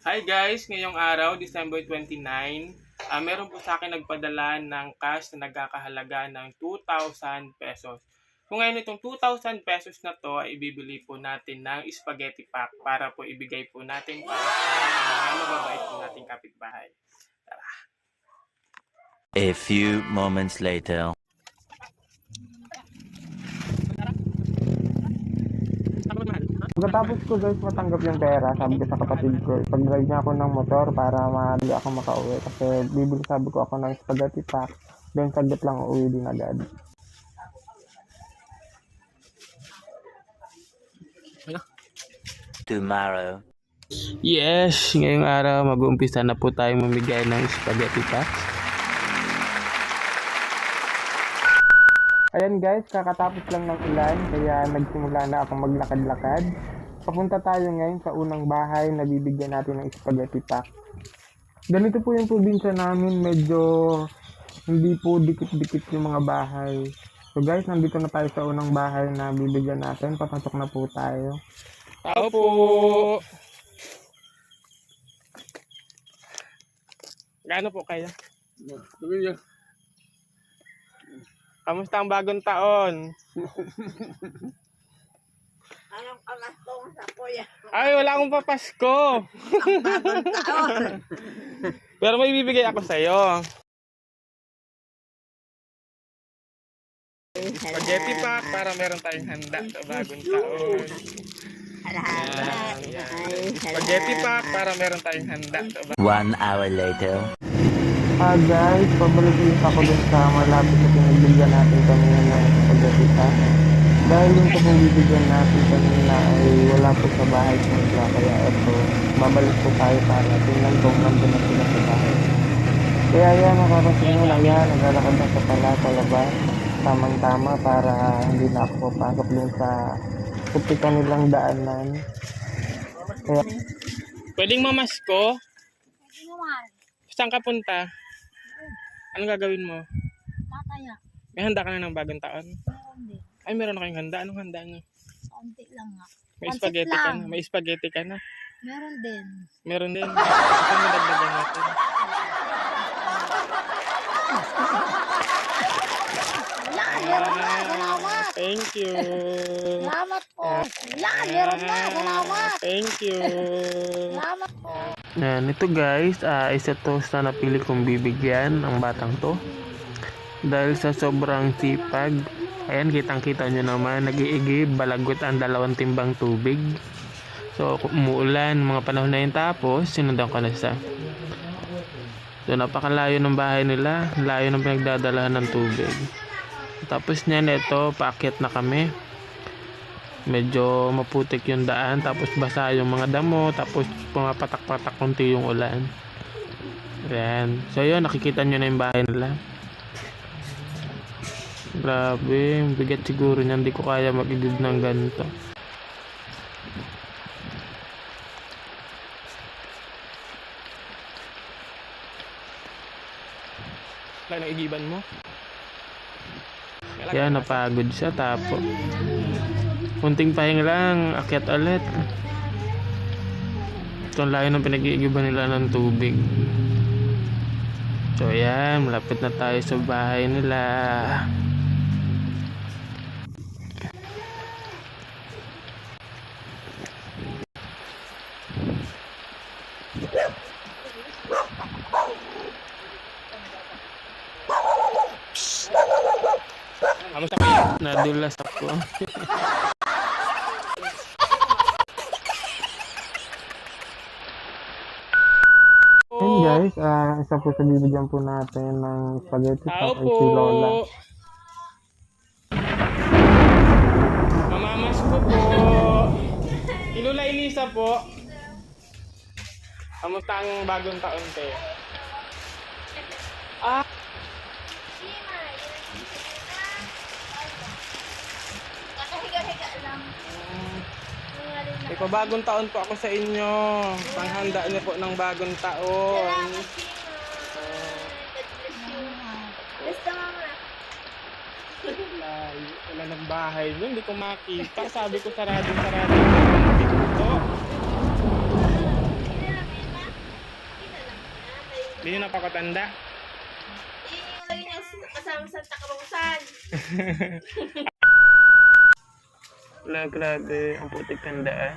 Hi guys! Ngayong araw, December 29, meron po sa akin nagpadala ng cash na nagkakahalaga ng 2,000 pesos. Kung ngayon itong 2,000 pesos na to ay ibibili po natin ng spaghetti pack para po ibigay po natin para sa mga mababait po nating kapitbahay. A few moments later. Pagkatapos ko guys matanggap yung pera, sabi ko sa kapatid ko, pag-drive niya ako ng motor para madali ako makauwi. Kasi bibili sabi ko ako ng spaghetti pack, then saglit lang uwi din agad. Tomorrow. Yes! Ngayong araw, mag-uumpisa na po tayo mamigay ng spaghetti pack. Ayan guys, kakatapos lang ng ulan, kaya nagsimula na akong maglakad-lakad. Papunta tayo ngayon sa unang bahay na bibigyan natin ng spaghetti pack. Ganito po yung probinsya namin, medyo hindi po dikit-dikit yung mga bahay. So guys, nandito na tayo sa unang bahay na bibigyan natin. Papasok na po tayo. Tao po! Gaano po kaya? Kamusta ang bagong taon? Anong kalastong sa kuya? Ay, wala akong papasko. Ang bagong taon. Pero may bibigay ako sa'yo. Spaghetti pack para meron tayong handa sa bagong taon. Salamat. Spaghetti pack para meron tayong handa sa bagong 1 hour later. Guys, pabalik ulit ako dun sa malapit na pinagbigyan natin kanina ng spaghetti pack. Dahil yung pinagbigyan natin kanina ay wala po sa bahay sila, kaya ito, babalik po tayo para tingnan kung nandun na sila sa bahay. Kaya yan, nakakasin nyo lang yan, naglalakad na sa labas, tamang-tama para hindi na ako papasok dun sa kupitan nilang daanan. Kaya, Pwedeng mamasko? Pwede naman. Saan ka punta? Anong gagawin mo? Mataya. May handa ka na ng bagong taon? Meron din. Ay, meron na kayong handa. Anong handa niyo? Kaunti lang nga. May Pansit spaghetti ka lang. na? May spaghetti ka na? Meron din. Meron din. Ito mo dagdagan natin. Wala, meron na. Salamat. Thank you. Salamat po. Wala, meron na. Salamat. Thank you. Salamat po. Yan, ito guys, isa to sa napili kong bibigyan ang batang to. Dahil sa sobrang sipag, ayan, kitang-kita nyo naman, nag-iigib, balagot ang 2 timbang tubig. So, umuulan, mga panahon na yun, tapos, sinundan ko na siya. So, napakalayo ng bahay nila, layo ng pinagdadalahan ng tubig. Tapos niyan, ito, paakyat na kami. Medyo maputik yung daan, tapos basa yung mga damo, tapos pumapatak-patak konti yung ulan. Ayan. So yun, nakikita nyo na yung bahay nila. Grabe, bigat siguro niyan, hindi ko kaya mag-igib ng ganito. Kaya naigiban mo? Kaya napagod siya, tapos kunting pahinga lang, akyat ulit. Ito ang layo ng pinag-iigiban nila ng tubig. So yan, malapit na tayo sa bahay nila. Kamusta kayo? Nadulas ako. and guys, isa po sa bibigyan po natin ng spaghetti Tao pack ay si Lola. po. Mamamas ko po. Ilula Elisa po. Kamusta ang bagong taon te? Ah, Kakahiga-higa lang. bagong taon po ako sa inyo. Panghanda niyo po ng bagong taon. Basta mama. Wala ng bahay niyo, hindi ko makita. Sabi ko sarado yung pinto. Yun yung napakatanda. Yung lagi niya kasama sa Takrosan. Wala, grabe. Ang putik tandaan.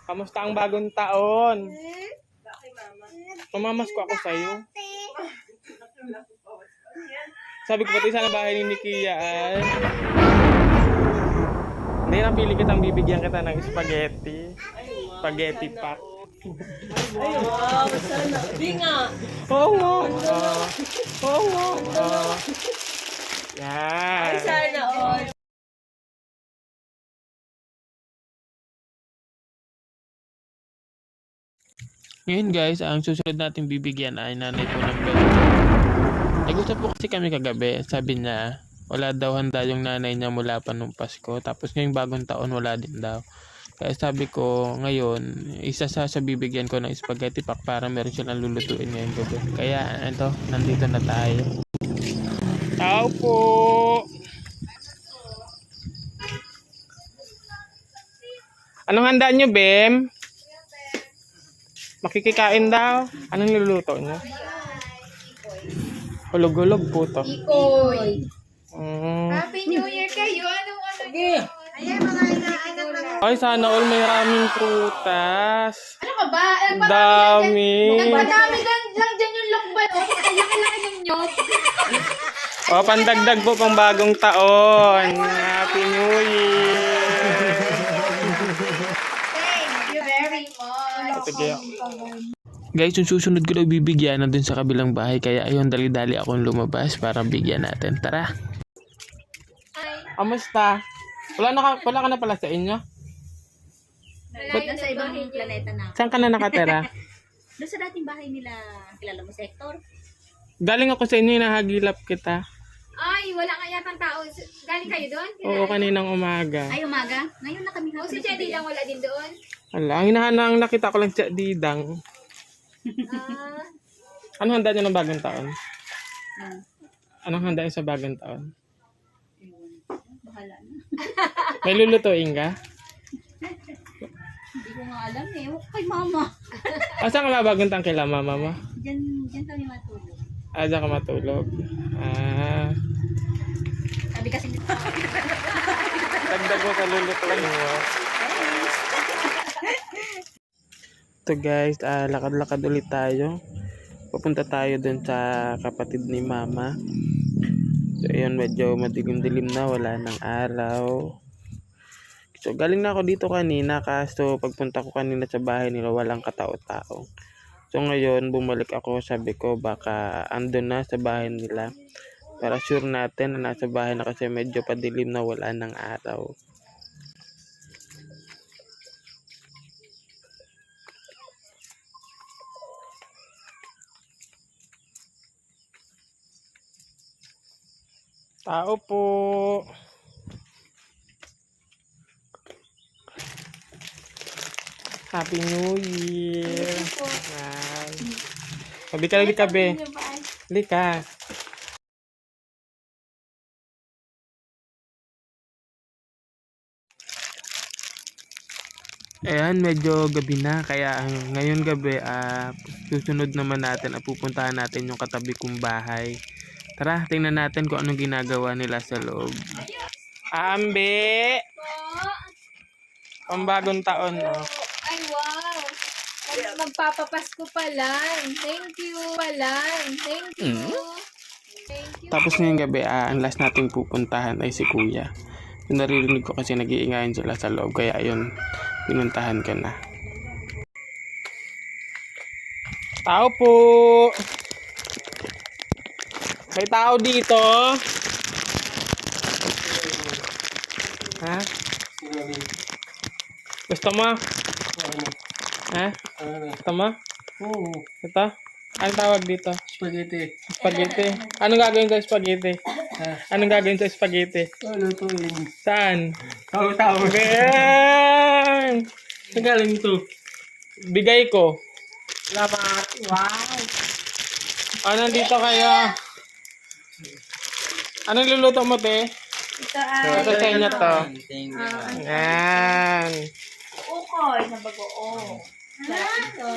Kamusta ang bagong taon? Mamamas ko ako sa'yo. Sabi ko pati sana bahay ni Nikia ay. Hindi, napili kitang bibigyan kita ng spaghetti. Spaghetti pack. Ay, wow. Sana. Di nga. Oo nga. Oo nga. Yan. Sana all. Ngayon guys, ang susunod natin bibigyan ay nanay po ng belt. Nag-usap po kasi kami kagabi. Sabi niya, wala daw handa yung nanay niya mula pa nung Pasko. Tapos ngayong bagong taon, wala din daw. Kaya sabi ko, ngayon, isa sa bibigyan ko ng spaghetti pack para meron silang lulutuin ngayong gabi. Kaya ito, nandito na tayo. Tao po! Anong handa nyo, Bem? Makikikain daw. Anong niluluto niyo? Hulog-hulog po to. Ikoy. Happy New Year kayo! Anong Sige. Ayan, mga inaanak lang. Ay, sana all may raming prutas. Ano ka ba? Dami. Nagpadami lang dyan yung lokbal. O, laki-laki ng nyog. O, pandagdag po pang bagong taon. Happy New Year. Thank you very much. Sige. Guys, yung susunod ko daw bibigyan na dun sa kabilang bahay. Kaya ayun, dali-dali akong lumabas para bigyan natin. Tara. Kamusta? Wala ka na pala sa inyo? Wala sa ibang planeta na. Saan ka na nakatira? Doon sa dating bahay nila, kilala mo sector? Galing ako sa inyo, nahagilap kita. Ay, wala nga yatang tao. Galing kayo doon? Oo, kaninang umaga. Ay, umaga. Ngayon na kami O, si Chetty lang wala din doon? Wala, ang hinahanang nakita ko lang siya, Didang. Ah, Anong handa niyo ng bagong taon? Ah, Anong handa niyo sa bagong taon? bahala na. May lulutuin ka? Hindi ko nga alam eh. Huwag kay mama. Saan ka mabagong taon kila mama mo? Diyan kami matulog. Diyan ka matulog. Sabi kasi nito. Dagdag mo sa lulutuin mo. Ito guys, lakad-lakad ulit tayo. Pupunta tayo dun sa kapatid ni mama. So ayun, medyo madilim-dilim na, wala ng araw. So galing na ako dito kanina, kaso pagpunta ko kanina sa bahay nila walang katao-tao. So ngayon bumalik ako, sabi ko baka andun na sa bahay nila. Para sure natin na nasa bahay na kasi medyo padilim na, wala ng araw. Tao po. Happy New Year. Halika, be. Halika. Ayan, medyo gabi na. Kaya ngayon gabi, susunod naman natin, pupuntahan natin yung katabi kong bahay. Tara, tingnan natin kung anong ginagawa nila sa loob. Ambe! Pambagong taon, oh. ay, wow. Magpapapasko pa lang. Thank you. Thank you. Thank you. Tapos ngayong gabi, ang last nating pupuntahan ay si Kuya. Naririnig ko kasi nag-iingayan sila sa loob. Kaya ayun, pinuntahan ka na. Tao po! May tao dito. Ha? Gusto mo? Ha? Gusto mo? Oo, Ito? Anong tawag dito? spaghetti. Spaghetti. Anong gagawin sa spaghetti? Anong gagawin sa spaghetti? Lutuin. Saan? Tao-tao. Bang! Saan galing ito? Bigay ko. Salamat. Wow. Nandito kayo. Anong luluto mo, te? Ito ay Ito sa inyo to. Yan. ukoy na bagoong. Sarap ito.